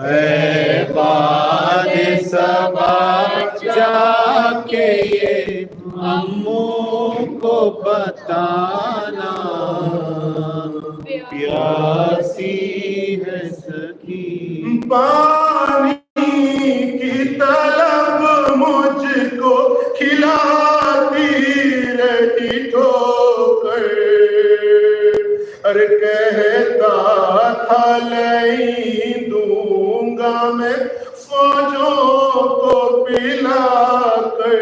اے باد صبا جا کے یہ اموں کو بتانا، پیاسی ہے سکینہ۔ پانی کی طلب مجھ کو کھلاتی رہی ٹھوکر، کہتا تھا نہیں دوں گا میں فوجوں کو پلا کر،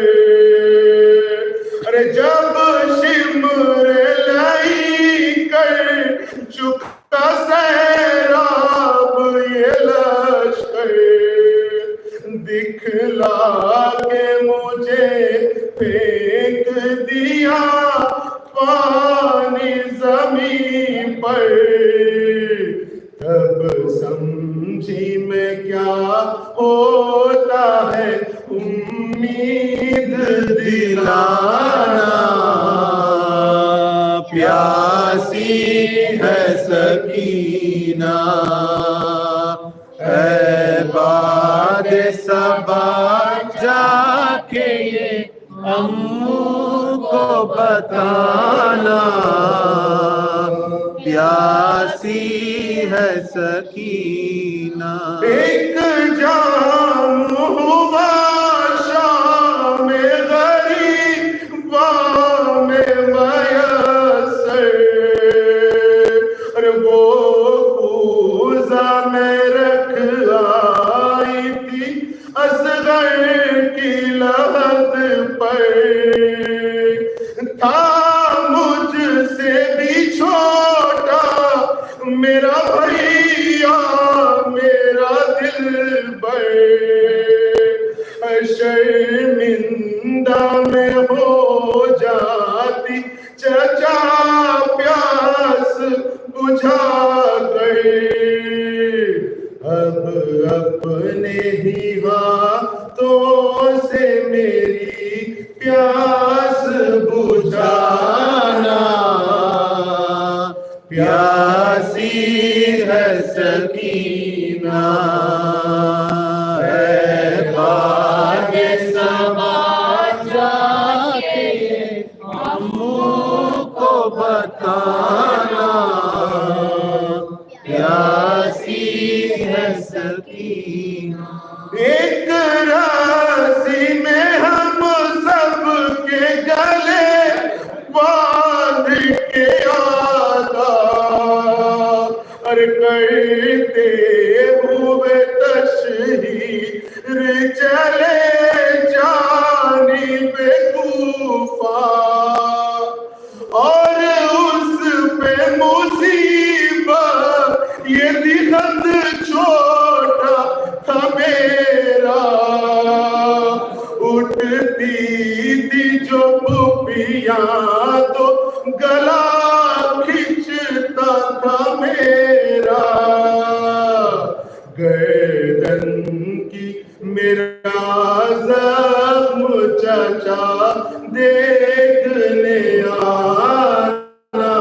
جب شمر لائی کر چکا سیراب یہ لشکر، دکھلا کے مجھے پھینک دیا پانی زمین پر، تب سمجھی میں کیا ہوتا ہے امید دلانا، پیاسی ہے سکینہ۔ اے باد صبا جا کے یہ اموں کو بتانا، پیاسی ہے سکینہ۔ ایک جام ہوا شام غریباں میں میسر، وہ کوزہ میں رکھ آئی تھی اصغر کی لحد پر، تھا مجھ سے بھی چھوٹا میرا بھیا میرا دلبر، شرمندہ میں ہو جاتی چچا پیاس بجھا کر، اب اپنے ہی ہاتھوں سے میری پیاس بجھانا، پیاسی ہے سکینہ۔ اے باد صبا جا کے اموں کو بتانا، پیاسی ہے سکینہ۔ ایک رسی میں ہم سب کے گلے باندھ کے آدھا کرتے ہوئے تشہیر چلے جانب کوفہ، اور اس پہ مصیبت یہ تھی خط چھوٹا تھا میرا، اٹھتی تھی جو پھوپھیاں تو گلا کھنچتا تھا میرا، گردن کی میرا زخم چچا دیکھنے آنا،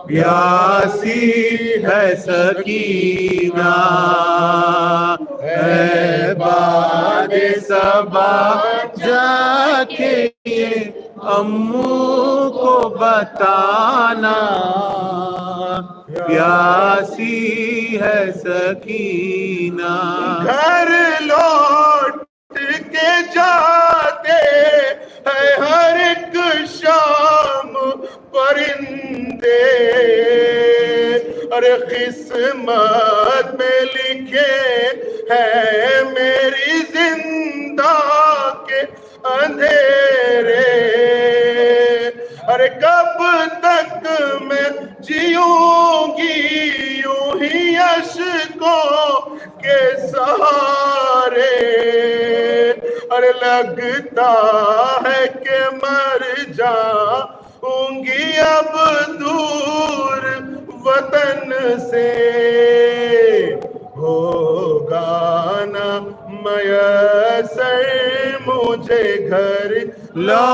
پیاسی ہے سکینہ۔ اے باد صبا جا کے یہ اموں کو بتانا، پیاسی ہے سکینہ۔ گھر لوٹ کے جاتے ہیں ہر ایک شام پرندے، اور قسمت میں لکھے ہیں میری زندہ کے اندھیرے، ارے کب تک میں جیوں گی یوں ہی اشکوں کے سہارے، ارے لگتا ہے کہ مر جاؤں گی اب دور وطن سے، ہوگا نہ میسر مجھے گھر لوٹنے